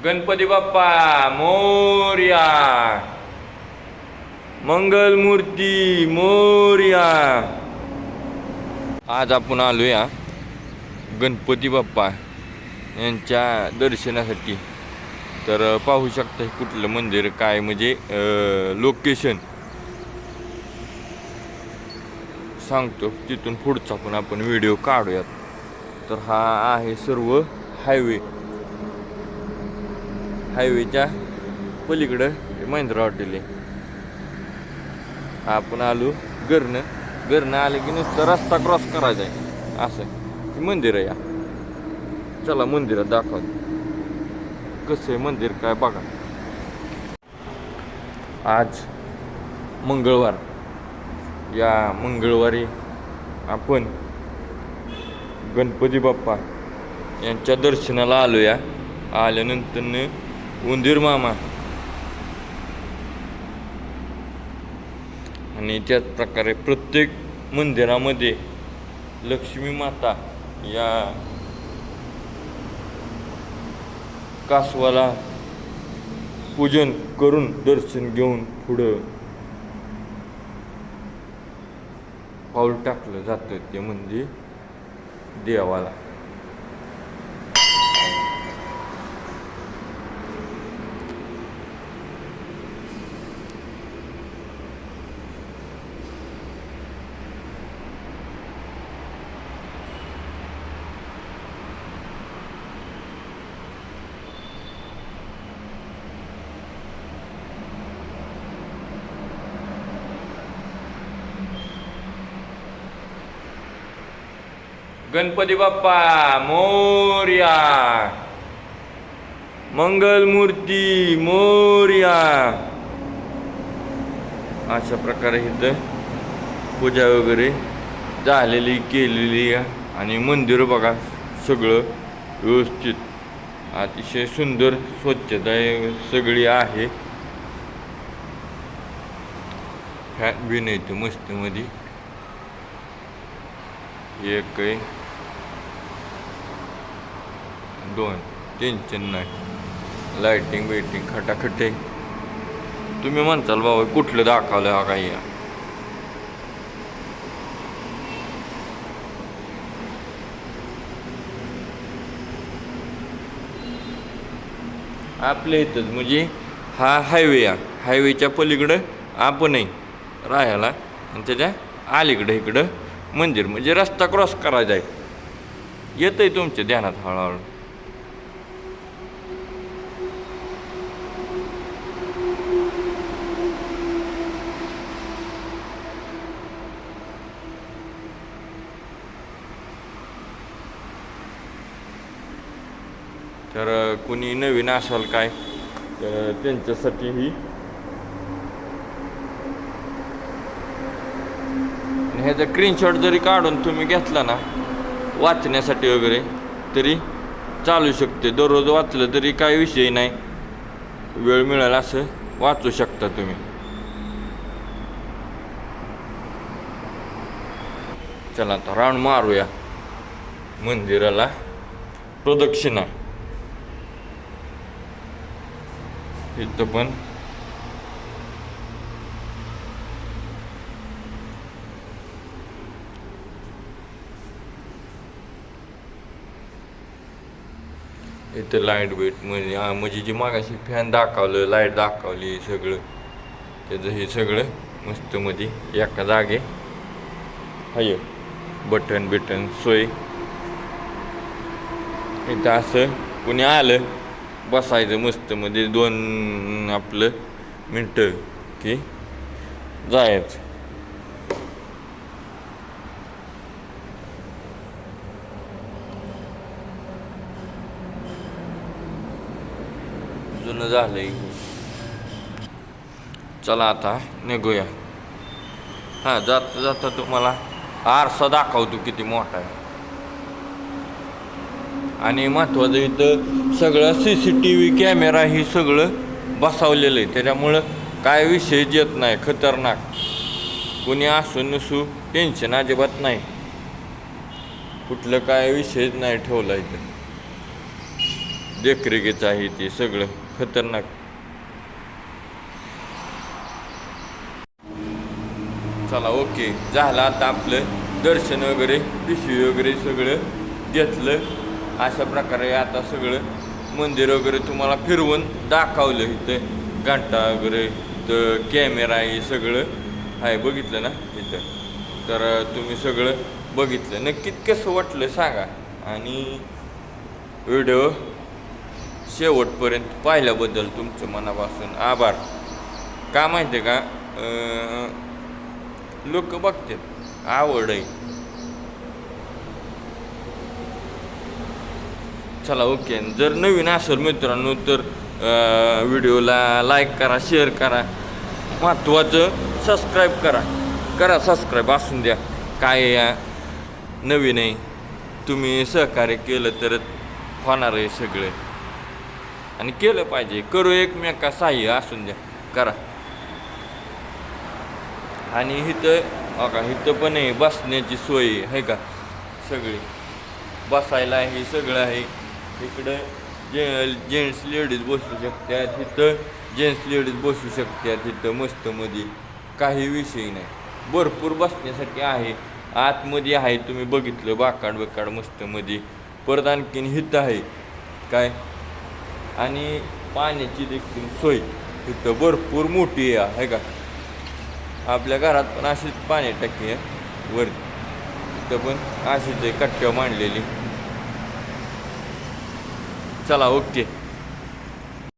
गणपती बाप्पा मोरया, मंगल मूर्ती मोरया. आज आपण आलोया गणपती बाप्पा यांच्या दर्शनासाठी. तर पाहू शकता कुठलं मंदिर काय म्हणजे लोकेशन सांगतो, तिथून पुढचा पण आपण व्हिडिओ काढूयात. तर हा आहे सर्व हायवेच्या पलीकडं महिंद्रा हॉटेल आहे. आपण आलो घरनं आले की नुसतं रस्ता क्रॉस करायचा आहे असं मंदिर आहे. या चला मंदिरात दाखवतो कसं आहे मंदिर काय बघा. आज मंगळवार, या मंगळवारी आपण गणपती बाप्पा यांच्या दर्शनाला आलो. या आल्यानंतर उंदीर मामा आणि त्याच प्रकारे प्रत्येक मंदिरामध्ये लक्ष्मी माता या कासवाला पूजन करून दर्शन घेऊन पुढं पाऊल टाकलं जातं ते म्हणजे देवाला. गणपती बाप्पा मोरया, मंगल मूर्ती मोरया. अशा प्रकारे इथं पूजा वगैरे झालेली केलेली आणि मंदिर बघा सगळं व्यवस्थित अतिशय सुंदर स्वच्छता सगळी आहे. फॅन बी नाही तर मस्त मध्ये एक आहे, दोन, टेन्शन नाही. लाईटिंग वेटिंग खटाखटे. तुम्ही म्हणताल बाबा कुठलं दाखवलं हा काही. आपल्या इथंच म्हणजे हा हायवे हायवेच्या पलीकडं आपणही राहायला आणि त्याच्या अलीकडं इकडं मंदिर म्हणजे रस्ता क्रॉस करायचा आहे. येतंय तुमच्या ध्यानात हळूहळू. तर कुणी नवीन असाल काय तर त्यांच्यासाठी ही ह्याचा स्क्रीनशॉट जरी काढून तुम्ही घेतला ना वाचण्यासाठी वगैरे तरी चालू शकते. दररोज वाचलं तरी काही विषय नाही, वेळ मिळेल असं वाचू शकता तुम्ही. चला आता राऊंड मारूया मंदिराला प्रदक्षिणा. इथं पण इथं लाईट वेट म्हणजे जी मागाशी फॅन दाखवलं लाईट दाखवली सगळं त्याचं हे सगळं मस्त मध्ये एका जागे हाय. बटन बिटन सोय. इथं असं कुणी आलं बसायचं मस्त मध्ये 2 आपलं मिनटं की जायचं. जुनं झालंय. चला आता निघूया. हां जाता जाता तुम्हाला आरसा दाखवतो किती मोठा आहे. आणि महत्त्वाचं इथं सगळं CCTV कॅमेरा ही सगळं बसवलेलं आहे. त्याच्यामुळं काय विषय येत नाही खतरनाक. कोणी असू नसू टेन्शन अजिबात नाही. कुठलं काय विषयच नाही ठेवला इथं. देखरेखीचं आहे ते सगळं खतरनाक. चला ओके झालं आता आपलं दर्शन वगैरे पिशवी वगैरे सगळं घेतलं. अशा प्रकारे आता सगळं मंदिर वगैरे तुम्हाला फिरवून दाखवलं. इथं घंटा वगैरे तर कॅमेरा हे सगळं आहे बघितलं ना इथं. तर तुम्ही सगळं बघितलं. नक्कीच कसं वाटलं सांगा आणि व्हिडिओ शेवटपर्यंत पाहिल्याबद्दल तुमचं मनापासून आभार. का माहिती आहे का लोक बघतात आवड आहे. चला ओके. जर नवीन असेल मित्रांनो तर व्हिडिओला लाईक करा, शेअर करा, महत्त्वाचं सबस्क्राईब करा सबस्क्राईब असून द्या. काय नवीन आहे तुम्ही सहकार्य केलं तर होणार आहे सगळे आणि केलं पाहिजे. करू एकमेका सहाय्य असून द्या करा. आणि इथं पण आहे बसण्याची सोय आहे का सगळी बसायला हे सगळं आहे. इकडं जेंट्स लेडीज बसू शकतात. तिथं जेंट्स लेडीज बसू शकतात. तिथं मस्त मध्ये काही विषय नाही. भरपूर बसण्यासाठी आहे. आतमध्ये आहे तुम्ही बघितलं बाकाड मस्त मध्ये. परत आणखीन हिथं आहे काय आणि पाण्याची देखील सोय इथं भरपूर मोठी आहे का. आपल्या घरात पण अशीच पाणी टाकी आहे वर. इथं पण अशीच आहे कट्ट्या मांडलेली. चला ओके.